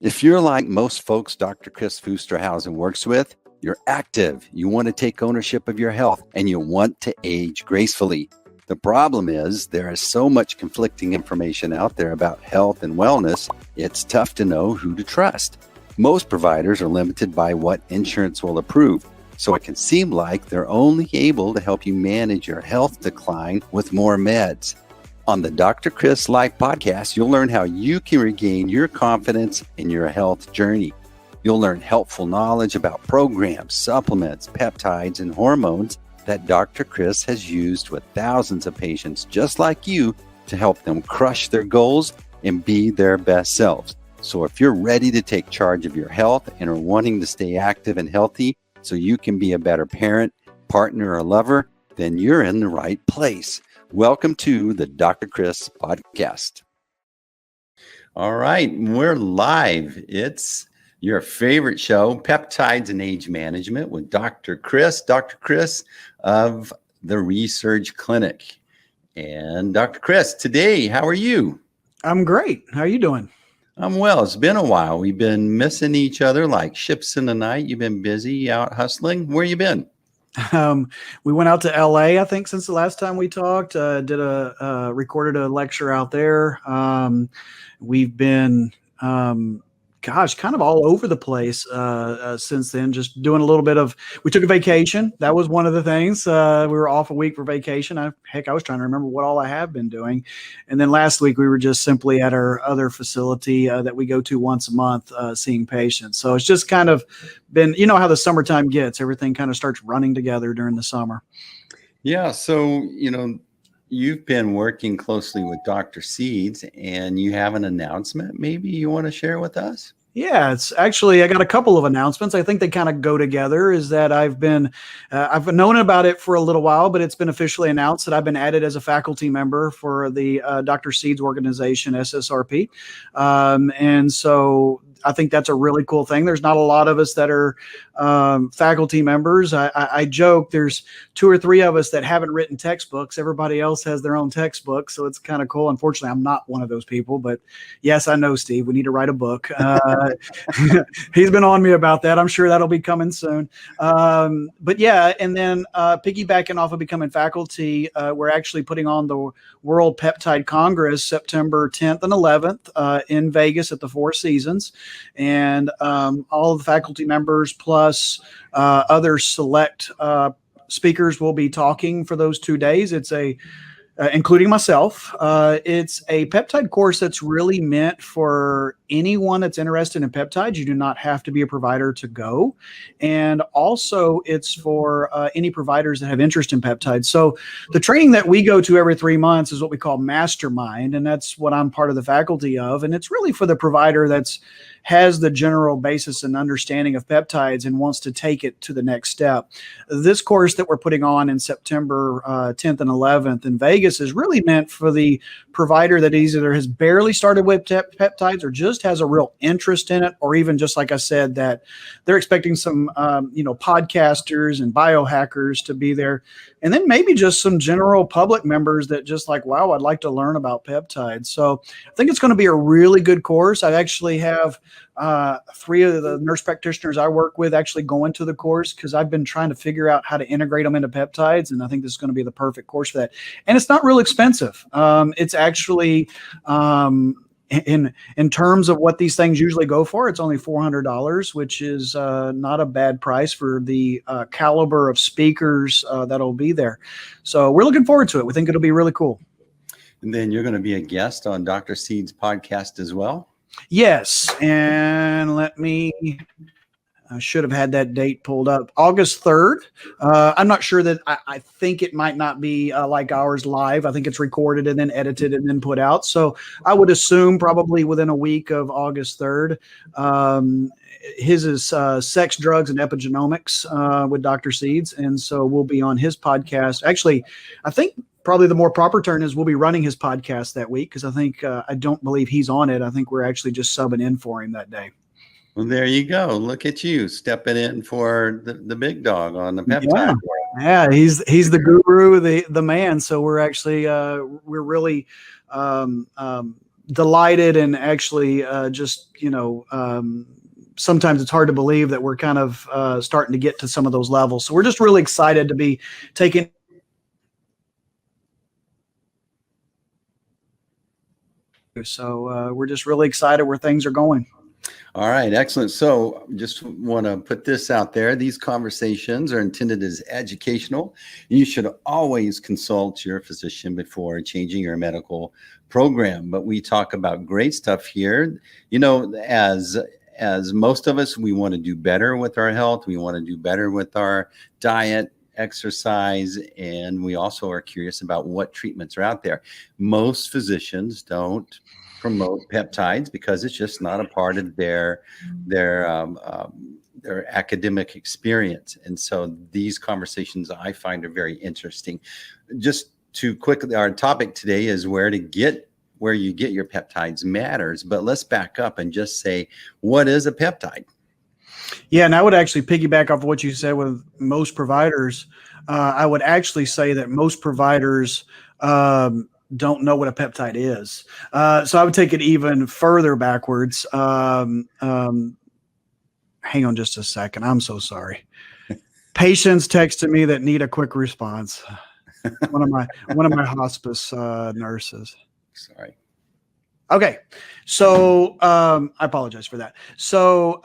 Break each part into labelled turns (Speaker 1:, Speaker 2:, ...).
Speaker 1: If you're like most folks Dr. Kris Fusterhausen works with, you're active, you want to take ownership of your health, and you want to age gracefully. The problem is there is so much conflicting information out there about health and wellness, it's tough to know who to trust. Most providers are limited by what insurance will approve, so it can seem like they're only able to help you manage your health decline with more meds. On the DrKris.Life podcast, you'll learn how you can regain your confidence in your health journey. You'll learn helpful knowledge about programs, supplements, peptides, and hormones that Dr. Kris has used with thousands of patients just like you to help them crush their goals and be their best selves. So if you're ready to take charge of your health and are wanting to stay active and healthy so you can be a better parent, partner, or lover, then you're in the right place. Welcome to the Dr. Kris podcast. All right, we're live. It's your favorite show, Peptides and Age Management with Dr. Kris, Dr. Kris of the Research Clinic. And Dr. Kris, today, how are you?
Speaker 2: I'm great. How are you doing?
Speaker 1: I'm well. It's been a while. We've been missing each other like ships in the night. You've been busy out hustling. Where you been?
Speaker 2: We went out to LA, I think, since the last time we talked. Recorded a lecture out there. We've been, kind of all over the place since then. Just doing a little bit of. We took a vacation. That was one of the things. We were off a week for vacation. I was trying to remember what all I have been doing. And then last week we were just simply at our other facility that we go to once a month, seeing patients. So it's just kind of been, you know how the summertime gets. Everything kind of starts running together during the summer.
Speaker 1: Yeah. So, you've been working closely with Dr. Seeds and you have an announcement maybe you want to share with us?
Speaker 2: Yeah, it's actually, I got a couple of announcements. I think they kind of go together. Is that I've known about it for a little while, but it's been officially announced that I've been added as a faculty member for the Dr. Seeds organization, SSRP. And so I think that's a really cool thing. There's not a lot of us that are faculty members. I joke there's 2 or 3 of us that haven't written textbooks. Everybody else has their own textbook. So it's kind of cool. Unfortunately, I'm not one of those people, but yes, I know, Steve, we need to write a book. He's been on me about that. I'm sure that'll be coming soon. But yeah, and then piggybacking off of becoming faculty, we're actually putting on the World Peptide Congress September 10th and 11th in Vegas at the Four Seasons. And all of the faculty members plus other select speakers will be talking for those 2 days. It's including myself. It's a peptide course that's really meant for anyone that's interested in peptides. You do not have to be a provider to go. And also it's for any providers that have interest in peptides. So the training that we go to every 3 months is what we call Mastermind. And that's what I'm part of the faculty of. And it's really for the provider has the general basis and understanding of peptides and wants to take it to the next step. This course that we're putting on in September 10th and 11th in Vegas is really meant for the provider that either has barely started with peptides or just has a real interest in it, or even just like I said, that they're expecting some podcasters and biohackers to be there. And then maybe just some general public members that just like, wow, I'd like to learn about peptides. So I think it's going to be a really good course. I actually have 3 of the nurse practitioners I work with actually going to the course because I've been trying to figure out how to integrate them into peptides. And I think this is going to be the perfect course for that. And it's not real expensive. It's actually, in terms of what these things usually go for, it's only $400, which is not a bad price for the caliber of speakers that'll be there. So we're looking forward to it. We think it'll be really cool.
Speaker 1: And then you're going to be a guest on Dr. Seeds' podcast as well?
Speaker 2: Yes. And I should have had that date pulled up. August 3rd. I'm not sure that I think it might not be like ours live. I think it's recorded and then edited and then put out. So I would assume probably within a week of August 3rd. His is sex, drugs, and epigenomics with Dr. Seeds. And so we'll be on his podcast. Actually, I think probably the more proper term is we'll be running his podcast that week because I think I don't believe he's on it. I think we're actually just subbing in for him that day.
Speaker 1: Well, there you go. Look at you stepping in for the big dog on the peptide.
Speaker 2: Yeah, he's the guru, the man. So we're actually we're really delighted and actually just, sometimes it's hard to believe that we're kind of starting to get to some of those levels. So we're just really excited to be taking. So we're just really excited where things are going.
Speaker 1: All right, excellent. So just want to put this out there. These conversations are intended as educational. You should always consult your physician before changing your medical program. But we talk about great stuff here. As most of us, we want to do better with our health. We want to do better with our diet, exercise, and we also are curious about what treatments are out there. Most physicians don't promote peptides because it's just not a part of their academic experience. And so these conversations I find are very interesting. Just to quickly, our topic today is where you get your peptides matters, but let's back up and just say, what is a peptide?
Speaker 2: Yeah, and I would actually piggyback off what you said with most providers. I would actually say that most providers don't know what a peptide is. So I would take it even further backwards. Hang on just a second. I'm so sorry. Patients texted me that need a quick response. One of my hospice nurses.
Speaker 1: Sorry.
Speaker 2: Okay. So I apologize for that. So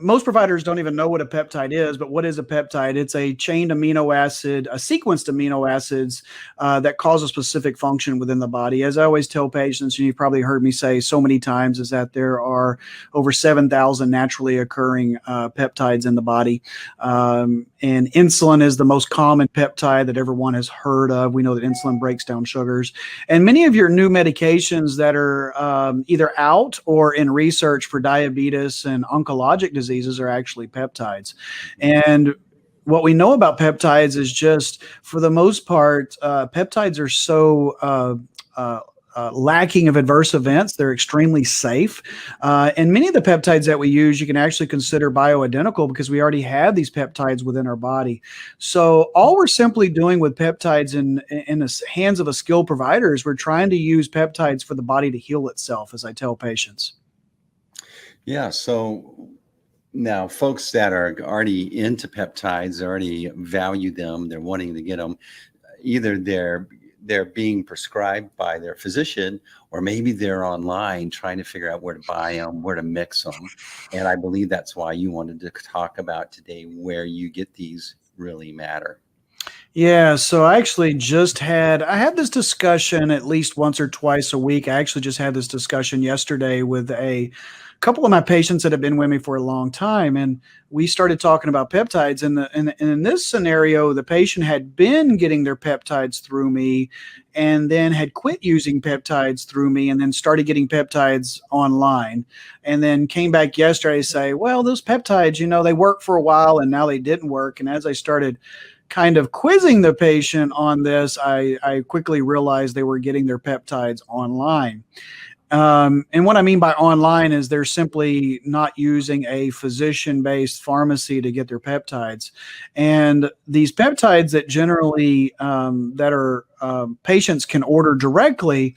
Speaker 2: most providers don't even know what a peptide is, but what is a peptide? It's a chained amino acid, a sequenced amino acids that cause a specific function within the body. As I always tell patients, and you've probably heard me say so many times, is that there are over 7,000 naturally occurring peptides in the body. And insulin is the most common peptide that everyone has heard of. We know that insulin breaks down sugars. And many of your new medications that are either out or in research for diabetes and oncologic diseases are actually peptides. And what we know about peptides is just, for the most part, peptides are so lacking of adverse events. They're extremely safe. And many of the peptides that we use, you can actually consider bioidentical because we already have these peptides within our body. So all we're simply doing with peptides in the hands of a skilled provider is we're trying to use peptides for the body to heal itself, as I tell patients.
Speaker 1: Yeah. So now folks that are already into peptides, already value them, they're wanting to get them, either they're being prescribed by their physician, or maybe they're online trying to figure out where to buy them, where to mix them. And I believe that's why you wanted to talk about today where you get these really matter.
Speaker 2: Yeah, so I actually I had this discussion at least once or twice a week. I actually just had this discussion yesterday with a couple of my patients that have been with me for a long time, and we started talking about peptides. And in this scenario, the patient had been getting their peptides through me, and then had quit using peptides through me, and then started getting peptides online, and then came back yesterday to say, "Well, those peptides, they worked for a while, and now they didn't work." And as I started kind of quizzing the patient on this, I quickly realized they were getting their peptides online. And what I mean by online is they're simply not using a physician-based pharmacy to get their peptides. And these peptides that generally that are patients can order directly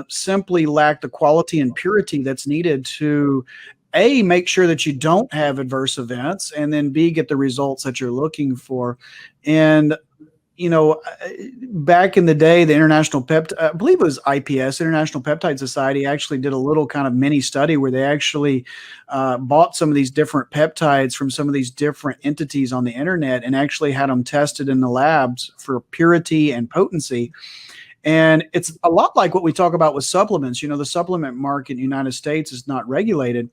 Speaker 2: simply lack the quality and purity that's needed to A, make sure that you don't have adverse events, and then B, get the results that you're looking for. And back in the day, the I believe it was IPS, International Peptide Society, actually did a little kind of mini study where they actually bought some of these different peptides from some of these different entities on the internet and actually had them tested in the labs for purity and potency. And it's a lot like what we talk about with supplements. The supplement market in the United States is not regulated.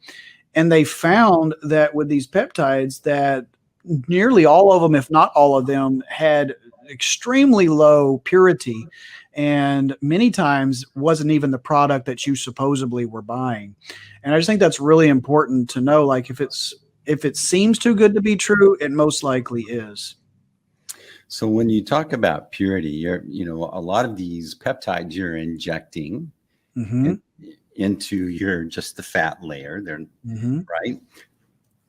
Speaker 2: And they found that with these peptides that nearly all of them, if not all of them, had extremely low purity, and many times wasn't even the product that you supposedly were buying. And I just think that's really important to know. Like, if it seems too good to be true, it most likely is.
Speaker 1: So when you talk about purity, a lot of these peptides you're injecting into just the fat layer. They're right.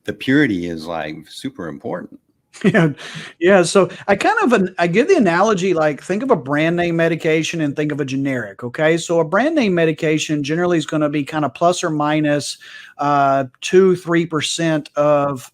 Speaker 1: The purity is like super important.
Speaker 2: Yeah, yeah. So I give the analogy, like, think of a brand name medication and think of a generic. Okay, so a brand name medication generally is going to be kind of plus or minus 2-3% of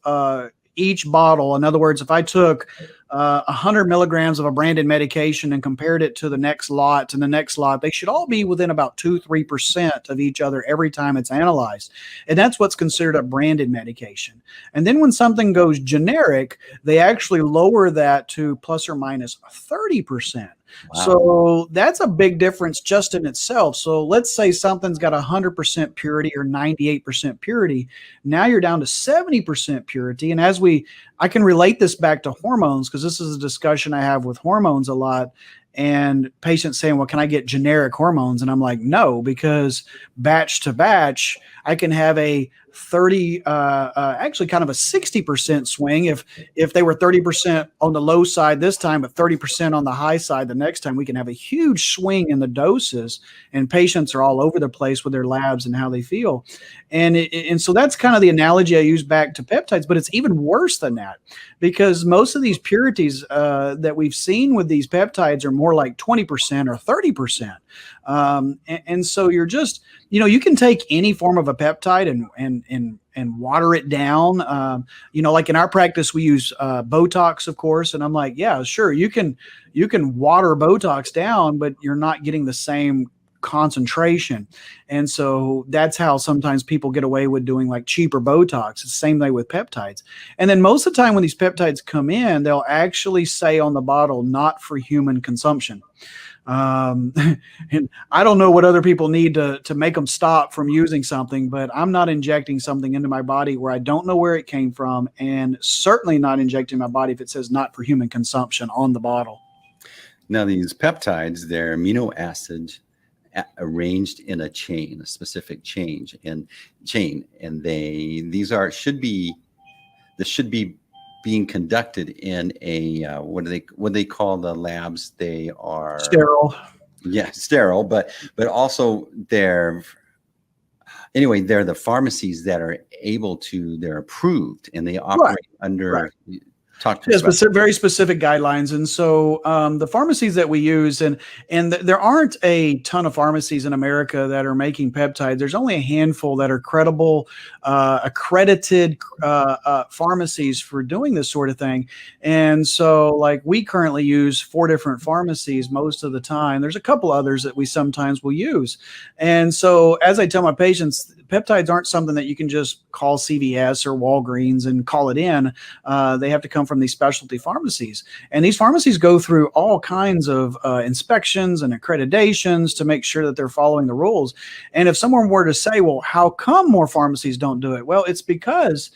Speaker 2: each bottle. In other words, if I took 100 milligrams of a branded medication and compared it to the next lot and the next lot, they should all be within about 2-3% of each other every time it's analyzed, and that's what's considered a branded medication. And then when something goes generic, they actually lower that to plus or minus 30%.
Speaker 1: Wow.
Speaker 2: So that's a big difference just in itself. So let's say something's got 100% purity or 98% purity. Now you're down to 70% purity. And I can relate this back to hormones, because this is a discussion I have with hormones a lot. And patients saying, well, can I get generic hormones? And I'm like, no, because batch to batch, I can have a 30, actually kind of a 60% swing. If they were 30% on the low side this time, but 30% on the high side the next time, we can have a huge swing in the doses, and patients are all over the place with their labs and how they feel. And so that's kind of the analogy I use back to peptides, but it's even worse than that, because most of these purities that we've seen with these peptides are more like 20% or 30%. And so you're just, you can take any form of a peptide and water it down. Like in our practice, we use Botox, of course. And I'm like, yeah, sure. You can water Botox down, but you're not getting the same concentration. And so that's how sometimes people get away with doing like cheaper Botox. It's the same way with peptides. And then most of the time when these peptides come in, they'll actually say on the bottle, not for human consumption. And I don't know what other people need to make them stop from using something, but I'm not injecting something into my body where I don't know where it came from, and certainly not injecting my body if it says not for human consumption on the bottle.
Speaker 1: Now, these peptides, they're amino acids arranged in a specific chain, and should be being conducted in a what they call the labs? They are
Speaker 2: sterile.
Speaker 1: Yeah, sterile, but also they're the pharmacies that are they're approved, and they operate under. Right.
Speaker 2: Very specific guidelines. And so the pharmacies that we use, and there aren't a ton of pharmacies in America that are making peptides. There's only a handful that are credible, accredited pharmacies for doing this sort of thing. And so like we currently use 4 different pharmacies most of the time. There's a couple others that we sometimes will use. And so as I tell my patients, peptides aren't something that you can just call CVS or Walgreens and call it in. They have to come from these specialty pharmacies. And these pharmacies go through all kinds of inspections and accreditations to make sure that they're following the rules. And if someone were to say, well, how come more pharmacies don't do it? Well, it's because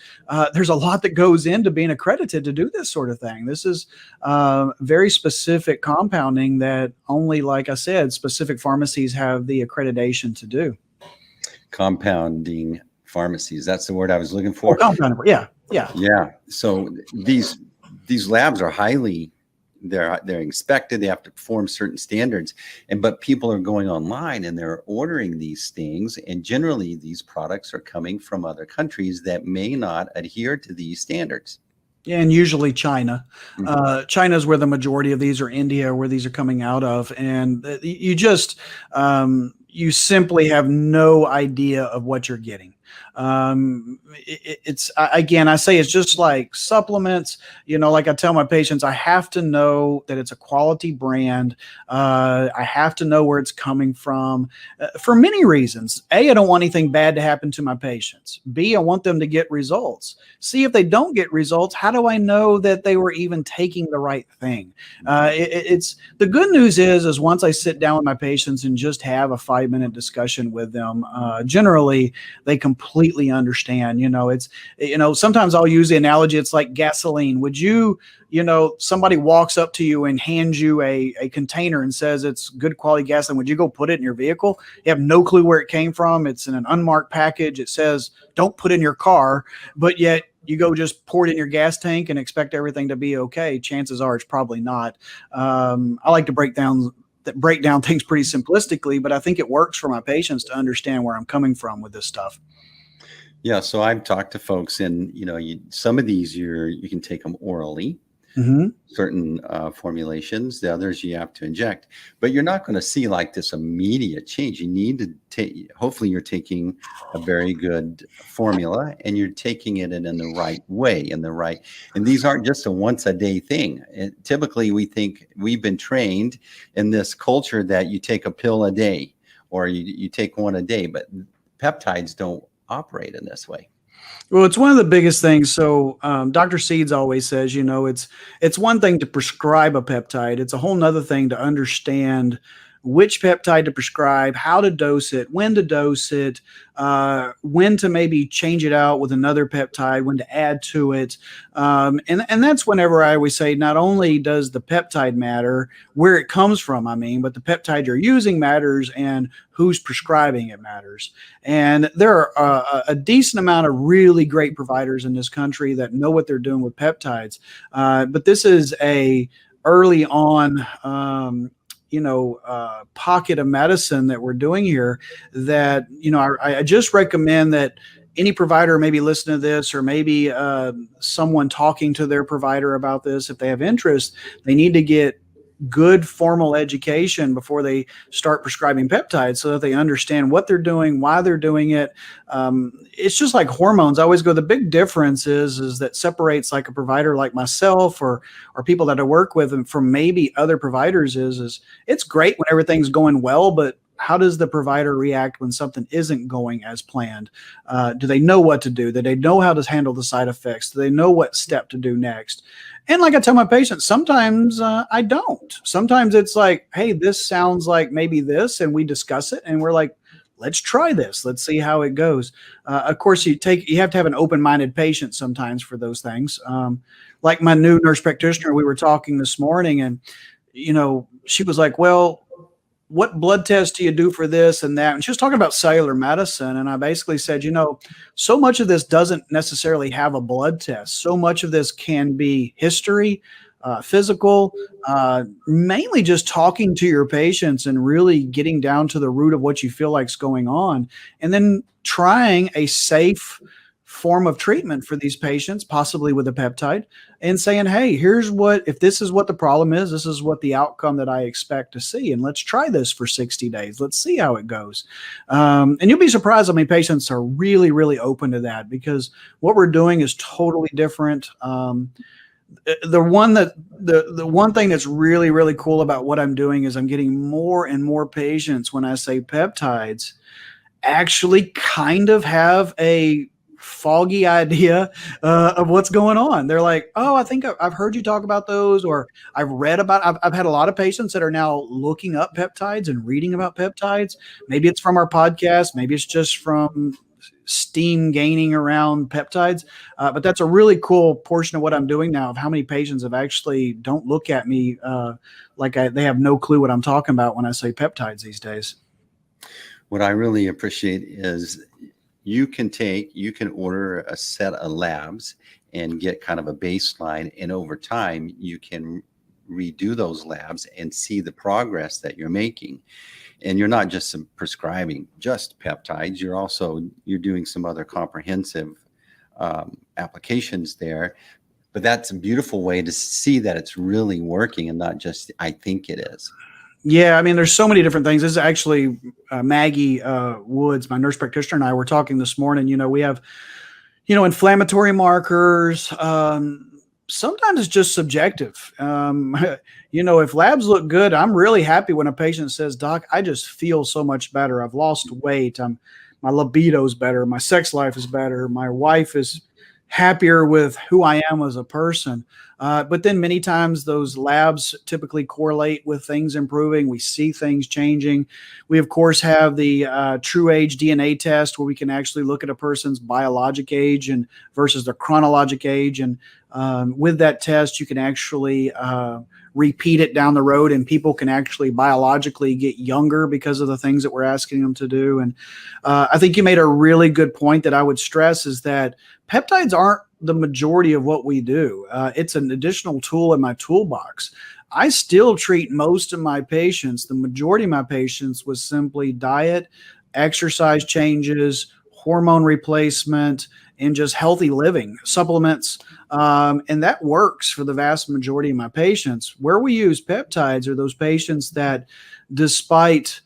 Speaker 2: there's a lot that goes into being accredited to do this sort of thing. This is very specific compounding that only, like I said, specific pharmacies have the accreditation to do.
Speaker 1: Compounding pharmacies. That's the word I was looking for.
Speaker 2: Compounding. Yeah.
Speaker 1: So these labs are they're inspected. They have to perform certain standards, but people are going online and they're ordering these things, and generally these products are coming from other countries that may not adhere to these standards.
Speaker 2: Yeah, and usually China. China is where the majority of these, or India, where these are coming out of. And you simply have no idea of what you're getting. I say it's just like supplements. Like I tell my patients, I have to know that it's a quality brand. I have to know where it's coming from for many reasons. A, I don't want anything bad to happen to my patients. B, I want them to get results. C, if they don't get results, how do I know that they were even taking the right thing? It's the good news is once I sit down with my patients and just have a 5-minute discussion with them, generally they completely understand. Sometimes I'll use the analogy. It's like gasoline. Would you, somebody walks up to you and hands you a container and says it's good quality gasoline. Would you go put it in your vehicle? You have no clue where it came from. It's in an unmarked package. It says don't put in your car, but yet you go just pour it in your gas tank and expect everything to be okay. Chances are it's probably not. I like to break down things pretty simplistically, but I think it works for my patients to understand where I'm coming from with this stuff.
Speaker 1: Yeah, so I've talked to folks, and some of these you can take them orally,
Speaker 2: Hmm.
Speaker 1: certain formulations. The others you have to inject, but you're not going to see like this immediate change. You need to take. Hopefully, you're taking a very good formula, and you're taking it in the right way, in the right. And these aren't just a once a day thing. Typically, we think we've been trained in this culture that you take a pill a day, or you take one a day, but peptides don't operate in this way.
Speaker 2: Well, it's one of the biggest things. So, Dr. Seeds always says, it's one thing to prescribe a peptide. It's a whole nother thing to understand which peptide to prescribe, how to dose it, when to dose it, when to maybe change it out with another peptide, when to add to it. And that's whenever I always say, not only does the peptide matter, where it comes from, but the peptide you're using matters, and who's prescribing it matters. And there are a decent amount of really great providers in this country that know what they're doing with peptides. But this is a early on, pocket of medicine that we're doing here that, I just recommend that any provider maybe listen to this, or maybe someone talking to their provider about this, if they have interest, they need to get good formal education before they start prescribing peptides, so that they understand what they're doing, why they're doing it. It's just like hormones. I always go, the big difference is that separates like a provider like myself or people that I work with and from maybe other providers is it's great when everything's going well, but how does the provider react when something isn't going as planned? Do they know what to do? Do they know how to handle the side effects? Do they know what step to do next? And like I tell my patients, sometimes I don't. Sometimes it's like, hey, this sounds like maybe this, and we discuss it, and we're like, let's try this. Let's see how it goes. Of course, you have to have an open-minded patient sometimes for those things. Like my new nurse practitioner, we were talking this morning, and she was like, well, what blood test do you do for this and that? And she was talking about cellular medicine. And I basically said, so much of this doesn't necessarily have a blood test. So much of this can be history, physical, mainly just talking to your patients and really getting down to the root of what you feel like is going on. And then trying a safe form of treatment for these patients, possibly with a peptide, and saying, hey, if this is what the problem is, this is what the outcome that I expect to see. And let's try this for 60 days. Let's see how it goes. And you'll be surprised how many patients are really, really open to that, because what we're doing is totally different. The one thing that's really, really cool about what I'm doing is I'm getting more and more patients, when I say peptides, actually kind of have a foggy idea of what's going on. They're like, oh, I think I've heard you talk about those, or I've read about, I've had a lot of patients that are now looking up peptides and reading about peptides. Maybe it's from our podcast. Maybe it's just from steam gaining around peptides. But that's a really cool portion of what I'm doing now, of how many patients have actually don't look at me they have no clue what I'm talking about when I say peptides these days.
Speaker 1: What I really appreciate is you can order a set of labs and get kind of a baseline. And over time, you can redo those labs and see the progress that you're making. And you're not just prescribing just peptides. You're doing some other comprehensive applications there. But that's a beautiful way to see that it's really working, and not just, I think it is.
Speaker 2: Yeah, there's so many different things. This is actually Maggie Woods, my nurse practitioner, and I were talking this morning. We have, inflammatory markers. Sometimes it's just subjective. If labs look good, I'm really happy when a patient says, Doc, I just feel so much better. I've lost weight. My libido's better. My sex life is better. My wife is happier with who I am as a person. But then many times those labs typically correlate with things improving. We see things changing. We, of course, have the true age DNA test, where we can actually look at a person's biologic age and versus their chronologic age. And with that test, you can actually repeat it down the road, and people can actually biologically get younger because of the things that we're asking them to do. And I think you made a really good point that I would stress, is that peptides aren't the majority of what we do. It's an additional tool in my toolbox. I still treat most of my patients, the majority of my patients, with simply diet, exercise changes, hormone replacement, and just healthy living supplements. And that works for the vast majority of my patients. Where we use peptides are those patients that, despite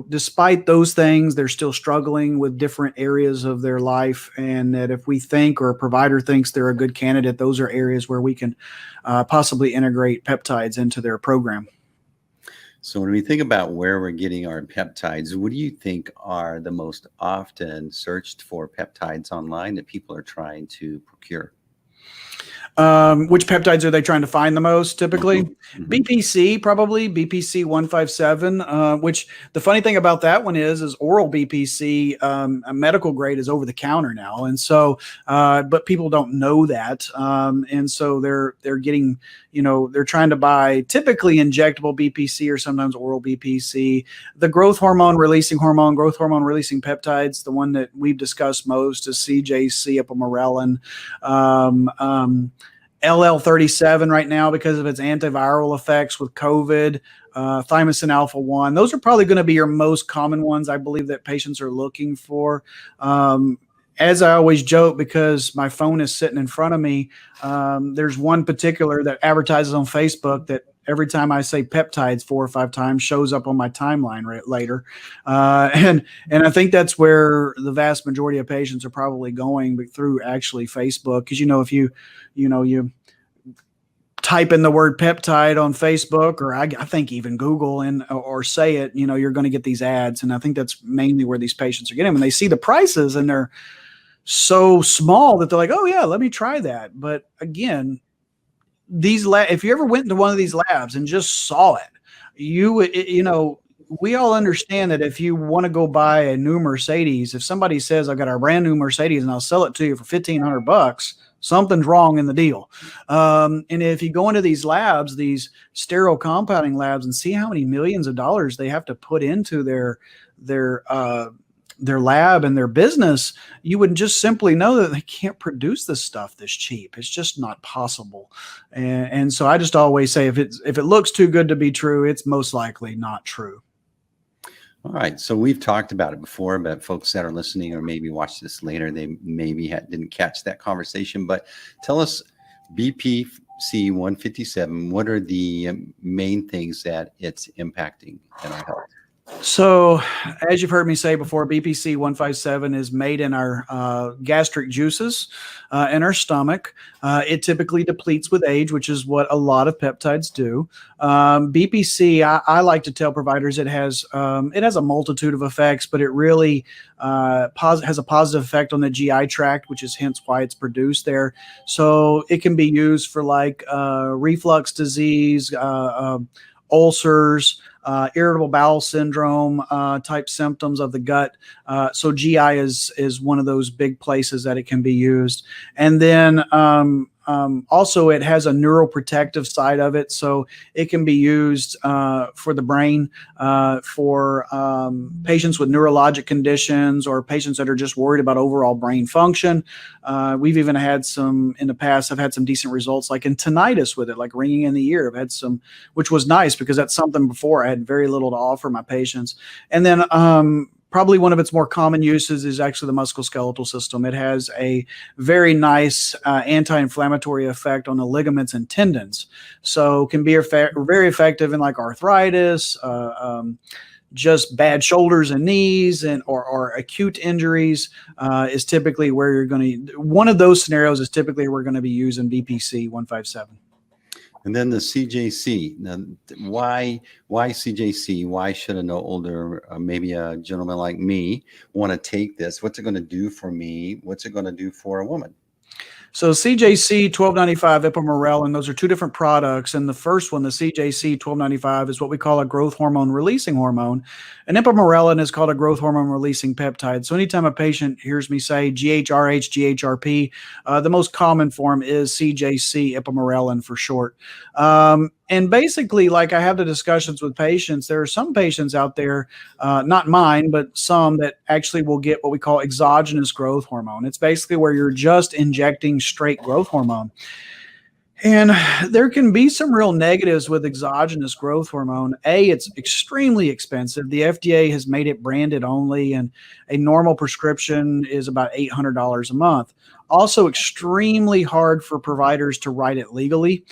Speaker 2: despite those things, they're still struggling with different areas of their life. And that if we think, or a provider thinks they're a good candidate, those are areas where we can possibly integrate peptides into their program.
Speaker 1: So when we think about where we're getting our peptides, what do you think are the most often searched for peptides online that people are trying to procure?
Speaker 2: Which peptides are they trying to find the most typically?
Speaker 1: Mm-hmm.
Speaker 2: BPC, probably BPC 157, which the funny thing about that one is oral BPC, a medical grade, is over the counter now. And so, but people don't know that. And so they're getting, they're trying to buy typically injectable BPC or sometimes oral BPC. The growth hormone releasing peptides, the one that we've discussed most is CJC, ipamorelin, LL37 right now because of its antiviral effects with COVID, Thymosin Alpha-1. Those are probably going to be your most common ones, I believe, that patients are looking for. As I always joke, because my phone is sitting in front of me, there's one particular that advertises on Facebook that every time I say peptides 4 or 5 times shows up on my timeline later. And I think that's where the vast majority of patients are probably going, but through actually Facebook. Because, if you type in the word peptide on Facebook, or I think even Google, or say it, you're going to get these ads. And I think that's mainly where these patients are getting them. And they see the prices and they're so small that they're like, oh yeah, let me try that. But again, if you ever went into one of these labs and just saw it, we all understand that if you want to go buy a new Mercedes, if somebody says, I've got a brand new Mercedes and I'll sell it to you for $1,500, something's wrong in the deal. And if you go into these labs, these sterile compounding labs, and see how many millions of dollars they have to put into their lab and their business, you would just simply know that they can't produce this stuff this cheap. It's just not possible. And so I just always say, if it looks too good to be true, it's most likely not true.
Speaker 1: All right. So we've talked about it before, but folks that are listening or maybe watch this later, they maybe didn't catch that conversation. But tell us, BPC 157, what are the main things that it's impacting in our health?
Speaker 2: So, as you've heard me say before, BPC 157 is made in our gastric juices in our stomach. It typically depletes with age, which is what a lot of peptides do. BPC, I like to tell providers, it has a multitude of effects, but it really has a positive effect on the GI tract, which is hence why it's produced there. So it can be used for reflux disease, ulcers, irritable bowel syndrome type symptoms of the gut. So GI is one of those big places that it can be used. And then also it has a neuroprotective side of it. So it can be used for the brain, for patients with neurologic conditions or patients that are just worried about overall brain function. We've even had in the past, I've had some decent results like in tinnitus with it, like ringing in the ear. I've had some, which was nice because that's something before I had very little to offer my patients. And then probably one of its more common uses is actually the musculoskeletal system. It has a very nice anti-inflammatory effect on the ligaments and tendons. So can be very effective in arthritis, just bad shoulders and knees, or acute injuries is typically where you're going to, one of those scenarios is typically we're going to be using BPC 157.
Speaker 1: And then the CJC. Now, why CJC? Why should an older, maybe a gentleman like me, want to take this? What's it going to do for me? What's it going to do for a woman?
Speaker 2: So CJC 1295, ipamorelin, those are two different products. And the first one, the CJC 1295, is what we call a growth hormone releasing hormone. And ipamorelin is called a growth hormone releasing peptide. So anytime a patient hears me say GHRH, GHRP, the most common form is CJC, ipamorelin for short. And basically, like I have the discussions with patients, there are some patients out there, not mine, but some that actually will get what we call exogenous growth hormone. It's basically where you're just injecting straight growth hormone. And there can be some real negatives with exogenous growth hormone. It's extremely expensive. The FDA has made it branded only, and a normal prescription is about $800 a month. Also, extremely hard for providers to write it legally.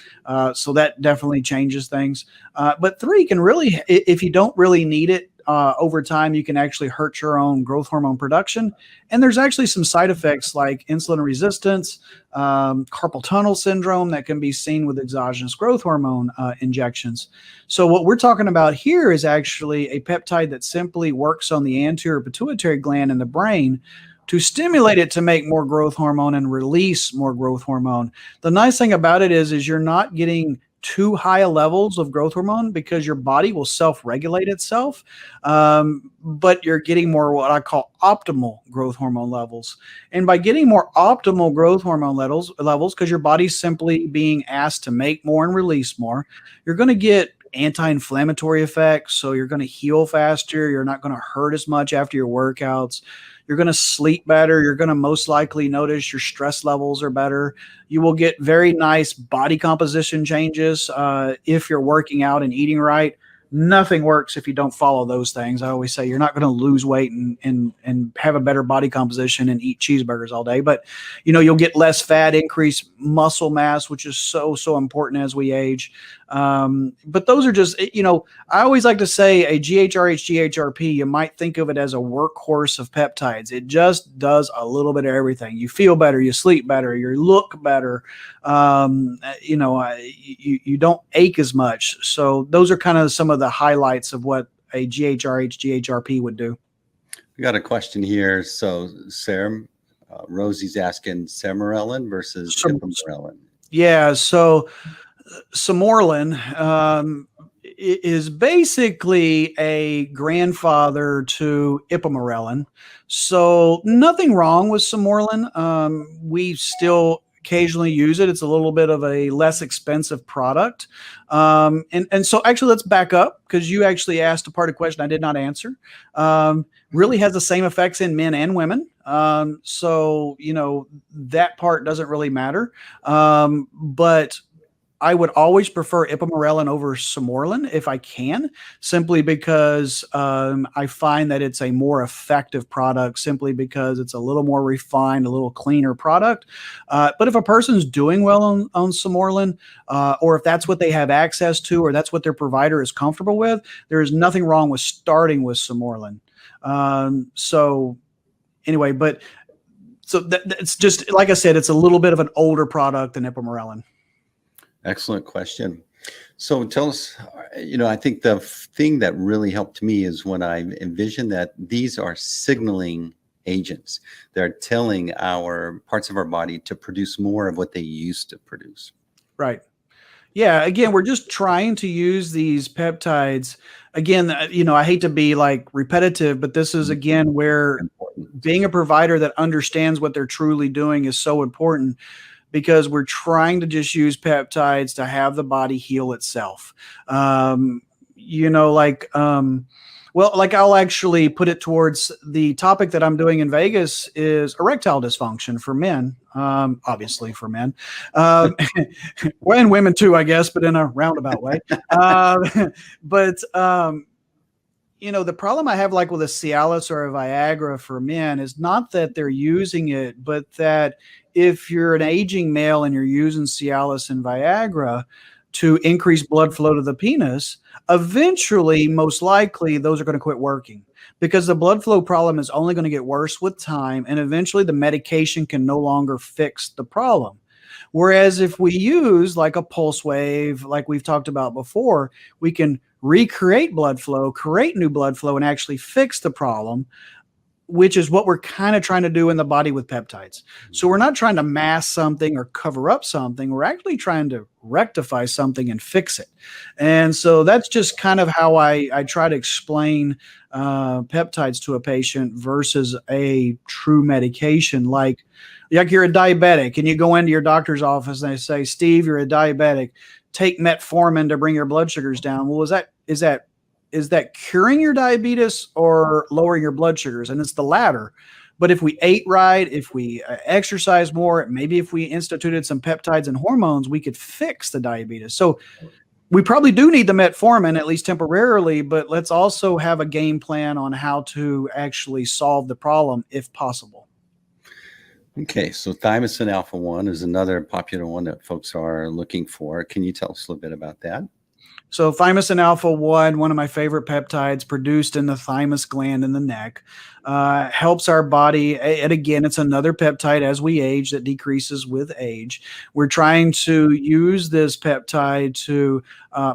Speaker 2: So that definitely changes things. But three can really, if you don't really need it, over time, you can actually hurt your own growth hormone production. And there's actually some side effects like insulin resistance, carpal tunnel syndrome that can be seen with exogenous growth hormone injections. So what we're talking about here is actually a peptide that simply works on the anterior pituitary gland in the brain to stimulate it to make more growth hormone and release more growth hormone. The nice thing about it is you're not getting too high levels of growth hormone because your body will self-regulate itself, but you're getting more what I call optimal growth hormone levels. And by getting more optimal growth hormone levels, because your body's simply being asked to make more and release more, you're going to get anti-inflammatory effects. So you're going to heal faster. You're not going to hurt as much after your workouts. You're going to sleep better. You're going to most likely notice your stress levels are better. You will get very nice body composition changes if you're working out and eating right. Nothing works if you don't follow those things. I always say you're not going to lose weight and have a better body composition and eat cheeseburgers all day. But, you'll get less fat, increase muscle mass, which is so important as we age. But those are just, I always like to say a GHRH, GHRP, you might think of it as a workhorse of peptides. It just does a little bit of everything. You feel better, you sleep better, you look better. You don't ache as much. So those are kind of some of the highlights of what a GHRH, GHRP would do.
Speaker 1: We got a question here. So Sarah, Rosie's asking Sermorelin versus Ipamorelin.
Speaker 2: Yeah. So Sermorelin is basically a grandfather to Ipamorelin. So nothing wrong with Sermorelin. We still occasionally use it. It's a little bit of a less expensive product. And so actually let's back up because you actually asked a part of the question I did not answer. Really has the same effects in men and women. So, that part doesn't really matter. But I would always prefer Ipamorelin over Sermorelin if I can, simply because I find that it's a more effective product, simply because it's a little more refined, a little cleaner product. But if a person's doing well on Sermorelin, or if that's what they have access to, or that's what their provider is comfortable with, there is nothing wrong with starting with Sermorelin. So anyway, it's just, like I said, it's a little bit of an older product than Ipamorelin.
Speaker 1: Excellent question. So tell us, I think the thing that really helped me is when I envisioned that these are signaling agents. They're telling our parts of our body to produce more of what they used to produce.
Speaker 2: Right. Yeah. Again, we're just trying to use these peptides. Again, I hate to be like repetitive, but this is again where being a provider that understands what they're truly doing is so important, because we're trying to just use peptides to have the body heal itself. I'll actually put it towards the topic that I'm doing in Vegas is erectile dysfunction for men, obviously for men, well, and women too, I guess, but in a roundabout way. The problem I have like with a Cialis or a Viagra for men is not that they're using it, but that if you're an aging male and you're using Cialis and Viagra to increase blood flow to the penis, eventually, most likely, those are going to quit working, because the blood flow problem is only going to get worse with time, and eventually the medication can no longer fix the problem. Whereas if we use like a pulse wave, like we've talked about before, we can recreate blood flow, create new blood flow, and actually fix the problem, which is what we're kind of trying to do in the body with peptides. So we're not trying to mask something or cover up something. We're actually trying to rectify something and fix it. And so that's just kind of how I try to explain peptides to a patient versus a true medication. Like you're a diabetic and you go into your doctor's office and they say, Steve, you're a diabetic. Take metformin to bring your blood sugars down. Well, is that curing your diabetes or lowering your blood sugars? And it's the latter. But if we ate right, if we exercise more, maybe if we instituted some peptides and hormones, we could fix the diabetes. So we probably do need the metformin, at least temporarily, but let's also have a game plan on how to actually solve the problem if possible.
Speaker 1: Okay, so Thymosin Alpha-1 is another popular one that folks are looking for. Can you tell us a little bit about that?
Speaker 2: So Thymosin Alpha-1, one of my favorite peptides, produced in the thymus gland in the neck, helps our body. And again, it's another peptide as we age that decreases with age. We're trying to use this peptide to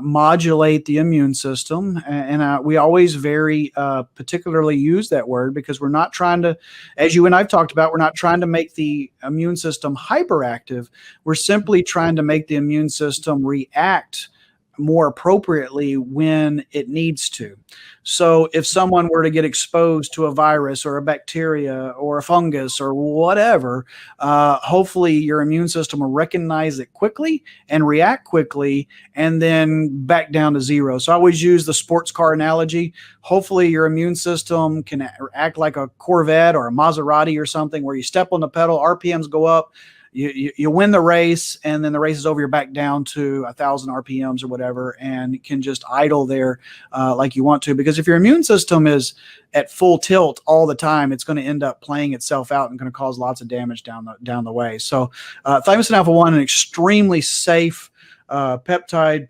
Speaker 2: modulate the immune system. And we always very particularly use that word because we're not trying to, as you and I've talked about, we're not trying to make the immune system hyperactive. We're simply trying to make the immune system react more appropriately when it needs to. So if someone were to get exposed to a virus or a bacteria or a fungus or whatever, hopefully your immune system will recognize it quickly and react quickly and then back down to zero. So I always use the sports car analogy. Hopefully your immune system can act like a Corvette or a Maserati or something where you step on the pedal, RPMs go up, you win the race, and then the race is over, you're back down to 1,000 RPMs or whatever, and can just idle there like you want to. Because if your immune system is at full tilt all the time, it's going to end up playing itself out and going to cause lots of damage down the way. So Thymosin Alpha-1, an extremely safe peptide.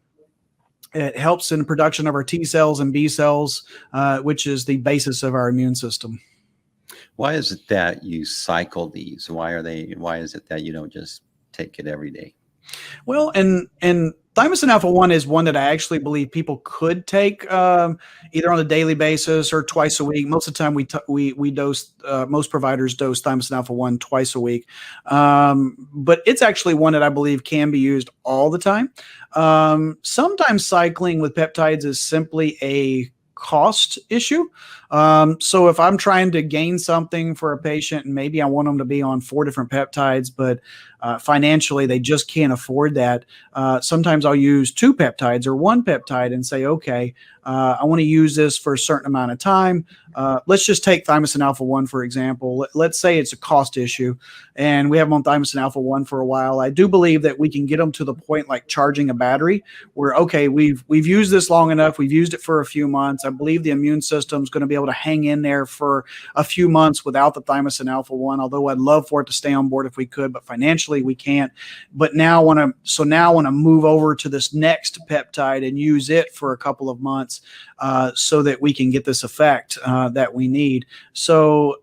Speaker 2: It helps in the production of our T cells and B cells, which is the basis of our immune system.
Speaker 1: Why is it that you cycle these? Why is it that you don't just take it every day?
Speaker 2: Well, and Thymosin Alpha-1 is one that I actually believe people could take either on a daily basis or twice a week. Most of the time we dose, most providers dose Thymosin Alpha-1 twice a week. But it's actually one that I believe can be used all the time. Sometimes cycling with peptides is simply a cost issue. So if I'm trying to gain something for a patient and maybe I want them to be on 4 different peptides, but financially they just can't afford that, sometimes I'll use 2 peptides or 1 peptide and say, okay, I want to use this for a certain amount of time. Let's just take Thymosin Alpha-1, for example. Let's say it's a cost issue and we have them on Thymosin Alpha-1 for a while. I do believe that we can get them to the point like charging a battery where, okay, we've used this long enough. We've used it for a few months. I believe the immune system is going to be able to hang in there for a few months without the Thymosin Alpha-1, although I'd love for it to stay on board if we could, but financially we can't. But now I want to move over to this next peptide and use it for a couple of months so that we can get this effect that we need. So,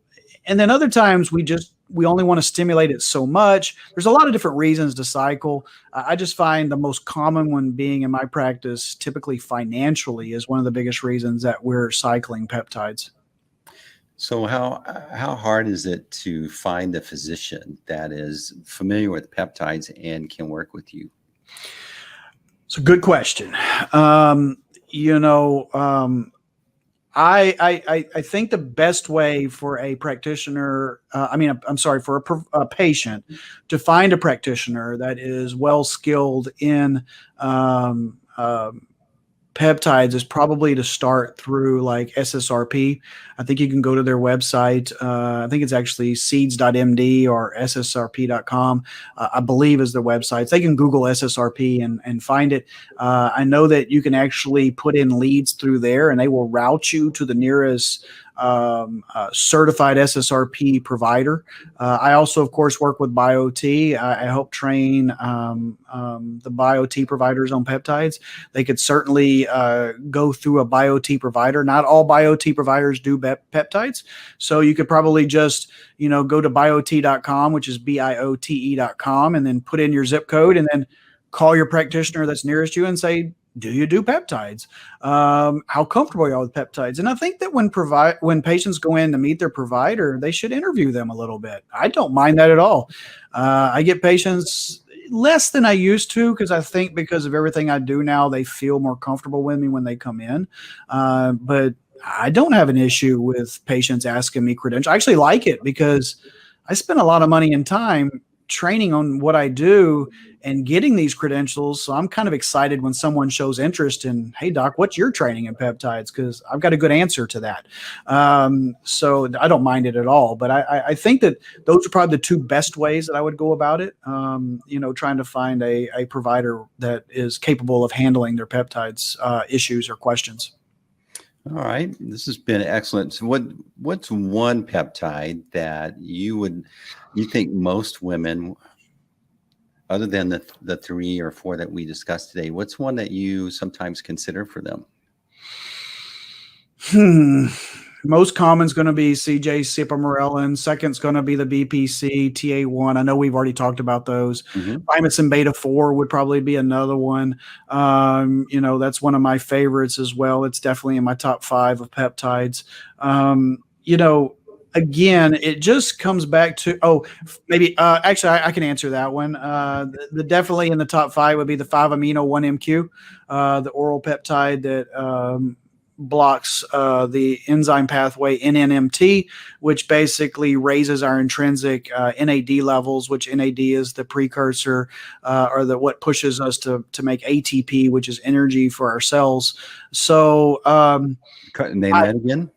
Speaker 2: and then other times we only want to stimulate it so much. There's a lot of different reasons to cycle. I just find the most common one being in my practice, typically financially, is one of the biggest reasons that we're cycling peptides.
Speaker 1: So how hard is it to find a physician that is familiar with peptides and can work with you?
Speaker 2: It's a good question. I think the best way for a practitioner, for a patient to find a practitioner that is well skilled in peptides is probably to start through like SSRP. I think you can go to their website. I think it's actually seeds.md or ssrp.com, I believe is their websites. They can Google SSRP and find it. I know that you can actually put in leads through there and they will route you to the nearest certified SSRP provider. I also, of course, work with BioT. I help train the BioT providers on peptides. They could certainly go through a BioT provider. Not all BioT providers do peptides. So you could probably just, go to biot.com, which is BIOTE.com, and then put in your zip code and then call your practitioner that's nearest you and say, do you do peptides? How comfortable are you with peptides? And I think that when patients go in to meet their provider, they should interview them a little bit. I don't mind that at all. I get patients less than I used to because I think because of everything I do now, they feel more comfortable with me when they come in. But I don't have an issue with patients asking me credentials. I actually like it because I spend a lot of money and time training on what I do and getting these credentials. So I'm kind of excited when someone shows interest in, hey, doc, what's your training in peptides? Because I've got a good answer to that. So I don't mind it at all. But I think that those are probably the two best ways that I would go about it, trying to find a provider that is capable of handling their peptides issues or questions.
Speaker 1: All right. This has been excellent. So what's one peptide that you think most women, other than the 3 or 4 that we discussed today, what's one that you sometimes consider for them?
Speaker 2: Most common is going to be CJ Cipamarelin. Second's going to be the BPC TA1. I know we've already talked about those. Thymosin beta 4 would probably be another one. That's one of my favorites as well. It's definitely in my top 5 of peptides. Again, it just comes back to, maybe, actually, I can answer that one. The definitely in the top 5 would be the 5-amino-1-MQ, the oral peptide that blocks the enzyme pathway NNMT, which basically raises our intrinsic NAD levels, which NAD is the precursor or what pushes us to make ATP, which is energy for our cells. So
Speaker 1: name that again.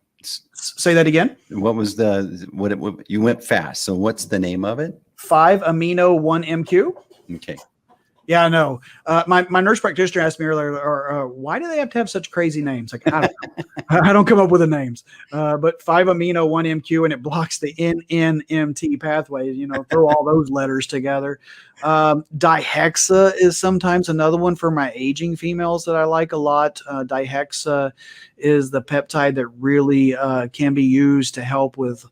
Speaker 2: Say that again.
Speaker 1: What was you went fast. So what's the name of it?
Speaker 2: 5-amino-1-MQ.
Speaker 1: Okay.
Speaker 2: Yeah, I know. My nurse practitioner asked me earlier, why do they have to have such crazy names? Like, I don't know. I don't come up with the names. But 5-amino-1-MQ, and it blocks the NNMT pathway. Throw all those letters together. Dihexa is sometimes another one for my aging females that I like a lot. Dihexa is the peptide that really can be used to help with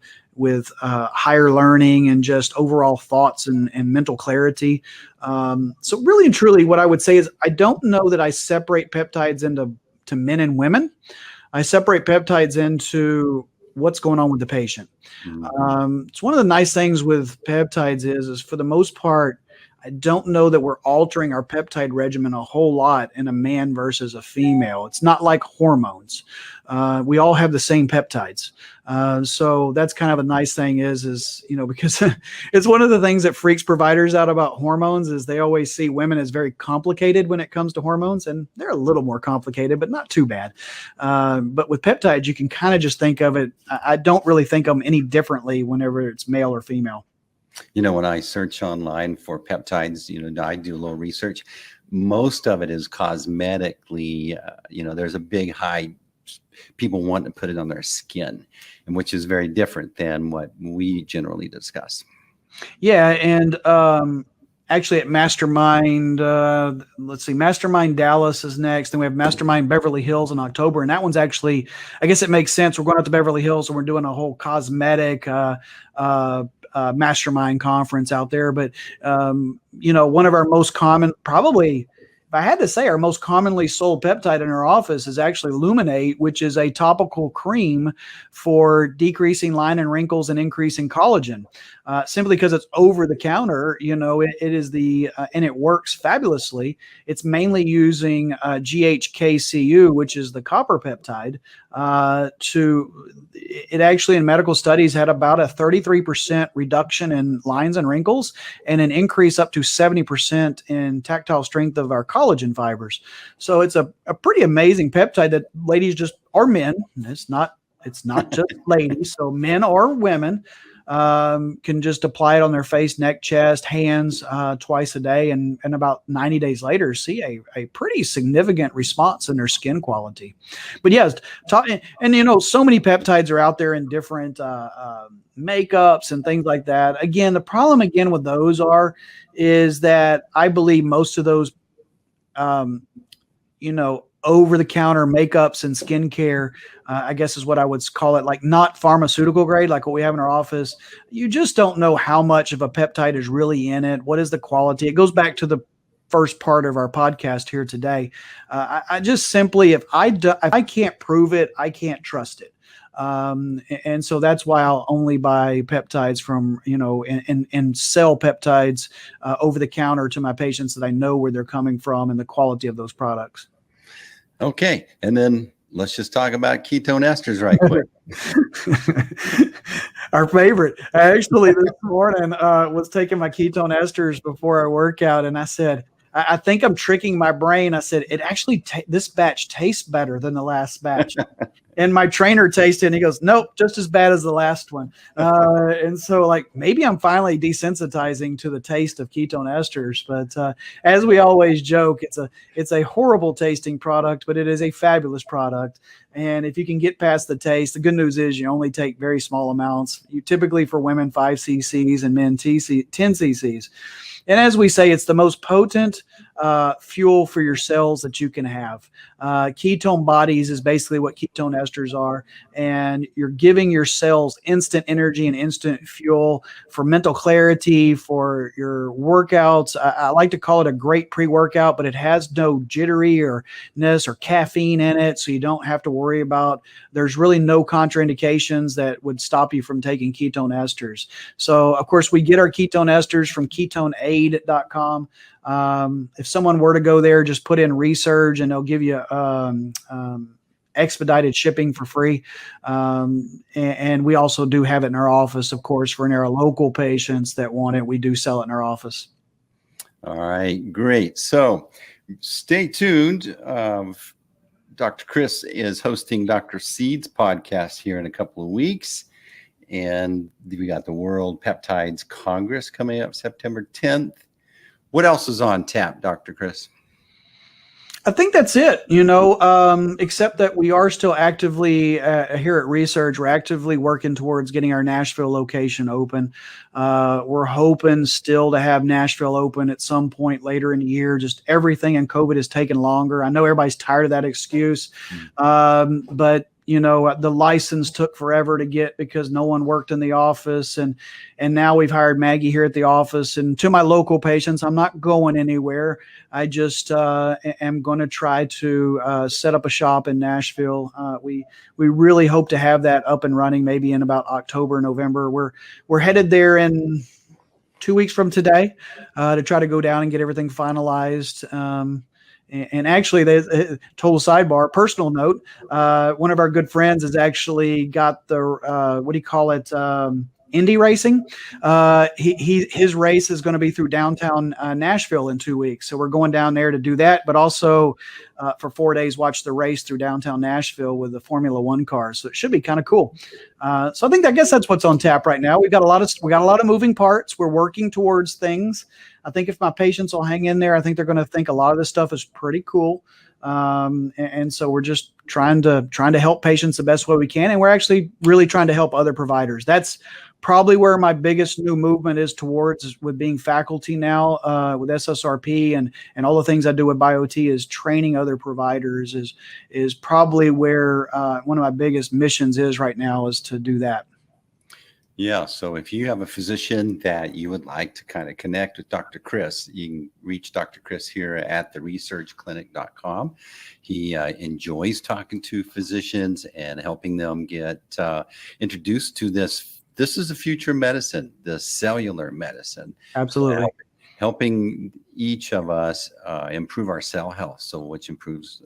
Speaker 2: higher learning and just overall thoughts and mental clarity. So really and truly, what I would say is I don't know that I separate peptides into men and women. I separate peptides into what's going on with the patient. It's one of the nice things with peptides is for the most part, I don't know that we're altering our peptide regimen a whole lot in a man versus a female. It's not like hormones. We all have the same peptides. So that's kind of a nice thing is because it's one of the things that freaks providers out about hormones is they always see women as very complicated when it comes to hormones, and they're a little more complicated, but not too bad. But with peptides, you can kind of just think of it. I don't really think of them any differently whenever it's male or female.
Speaker 1: When I search online for peptides, I do a little research. Most of it is cosmetically, there's a big high, people want to put it on their skin, and which is very different than what we generally discuss.
Speaker 2: Yeah. And actually at Mastermind, Mastermind Dallas is next. Then we have Mastermind Beverly Hills in October. And that one's actually, I guess it makes sense. We're going out to Beverly Hills and we're doing a whole cosmetic mastermind conference out there. But, one of our most common, probably, if I had to say, our most commonly sold peptide in our office is actually Luminate, which is a topical cream for decreasing line and wrinkles and increasing collagen. Simply because it's over the counter, it is and it works fabulously. It's mainly using GHKCU, which is the copper peptide. It actually in medical studies had about a 33% reduction in lines and wrinkles and an increase up to 70% in tactile strength of our collagen fibers. So it's a pretty amazing peptide that ladies or men, it's not just ladies, so men or women can just apply it on their face, neck, chest, hands twice a day, and about 90 days later see a pretty significant response in their skin quality. But yes, and so many peptides are out there in different makeups and things like that. Again, the problem with those is that I believe most of those over-the-counter makeups and skincare, I guess is what I would call it, like not pharmaceutical grade, like what we have in our office. You just don't know how much of a peptide is really in it. What is the quality? It goes back to the first part of our podcast here today. I just simply, if I can't prove it, I can't trust it. And so that's why I'll only buy peptides from, and sell peptides over the counter to my patients that I know where they're coming from and the quality of those products.
Speaker 1: Okay. And then let's just talk about ketone esters right quick.
Speaker 2: Our favorite. I actually this morning was taking my ketone esters before I workout, and I said, I think I'm tricking my brain. I said, it actually this batch tastes better than the last batch. And my trainer tasted it and he goes, nope, just as bad as the last one. And so like, maybe I'm finally desensitizing to the taste of ketone esters, but as we always joke, it's a horrible tasting product, but it is a fabulous product. And if you can get past the taste, the good news is you only take very small amounts. You typically for women, 5 cc's and men 10 cc's. And as we say, it's the most potent fuel for your cells that you can have. Ketone bodies is basically what ketone esters are. And you're giving your cells instant energy and instant fuel for mental clarity, for your workouts. I like to call it a great pre-workout, but it has no jitteriness or caffeine in it. So you don't have to worry about, there's really no contraindications that would stop you from taking ketone esters. So of course we get our ketone esters from ketoneaid.com. If someone were to go there, just put in research and they'll give you expedited shipping for free. And we also do have it in our office, of course, for our local patients that want it. We do sell it in our office.
Speaker 1: All right, great. So stay tuned. Dr. Kris is hosting Dr. Seed's podcast here in a couple of weeks. And we got the World Peptides Congress coming up September 10th. What else is on tap, Dr. Kris?
Speaker 2: I think that's it, except that we are still actively here at Research. We're actively working towards getting our Nashville location open. We're hoping still to have Nashville open at some point later in the year. Just everything in COVID has taken longer. I know everybody's tired of that excuse, but the license took forever to get because no one worked in the office. And now we've hired Maggie here at the office. And to my local patients, I'm not going anywhere. I just am going to try to set up a shop in Nashville. We really hope to have that up and running maybe in about October, November. We're headed there in 2 weeks from today to try to go down and get everything finalized. And actually, total sidebar, personal note, one of our good friends has actually got the, what do you call it, Indy racing. His race is going to be through downtown Nashville in 2 weeks. So we're going down there to do that, but also for 4 days, watch the race through downtown Nashville with the Formula One cars. So it should be kind of cool. So I guess that's what's on tap right now. We got a lot of moving parts. We're working towards things. I think if my patients will hang in there, I think they're going to think a lot of this stuff is pretty cool. And so we're just trying to help patients the best way we can. And we're actually really trying to help other providers. That's probably where my biggest new movement is towards with being faculty now with SSRP and all the things I do with BioT is training other providers is probably where one of my biggest missions is right now is to do that.
Speaker 1: Yeah. So if you have a physician that you would like to kind of connect with Dr. Kris, you can reach Dr. Kris here at theresearchclinic.com. He enjoys talking to physicians and helping them get introduced to this. This is the future of medicine, the cellular medicine.
Speaker 2: Absolutely.
Speaker 1: Helping each of us improve our cell health. So which improves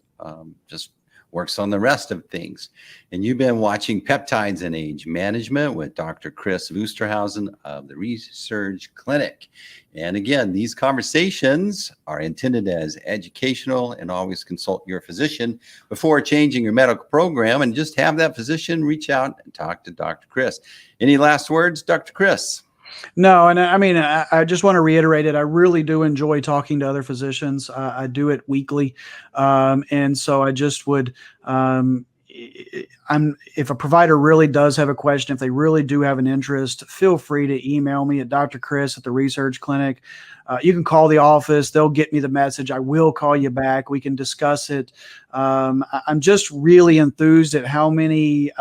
Speaker 1: just works on the rest of things. And you've been watching Peptides and Age Management with Dr. Kris Wusterhausen of the Research Clinic. And again, these conversations are intended as educational, and always consult your physician before changing your medical program, and just have that physician reach out and talk to Dr. Kris. Any last words, Dr. Kris?
Speaker 2: No, and I mean, I just want to reiterate it. I really do enjoy talking to other physicians. I do it weekly. And so I just would, if a provider really does have a question, if they really do have an interest, feel free to email me at Dr. Kris at the Research Clinic. You can call the office. They'll get me the message. I will call you back. We can discuss it. I'm just really enthused at how many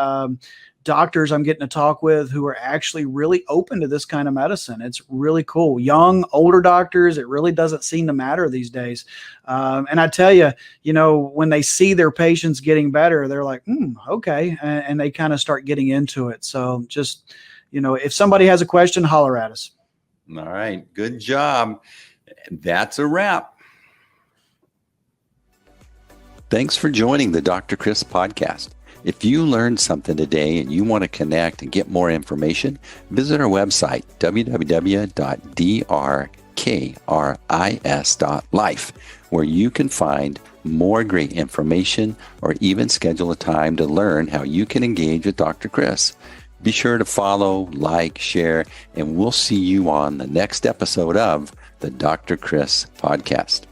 Speaker 2: doctors I'm getting to talk with who are actually really open to this kind of medicine. It's really cool. Young, older doctors, it really doesn't seem to matter these days. And I tell you, when they see their patients getting better, they're like, okay. And they kind of start getting into it. So just, if somebody has a question, holler at us.
Speaker 1: All right. Good job. That's a wrap. Thanks for joining the Dr. Kris podcast. If you learned something today and you want to connect and get more information, visit our website, www.DrKris.Life, where you can find more great information or even schedule a time to learn how you can engage with Dr. Kris. Be sure to follow, like, share, and we'll see you on the next episode of the Dr. Kris podcast.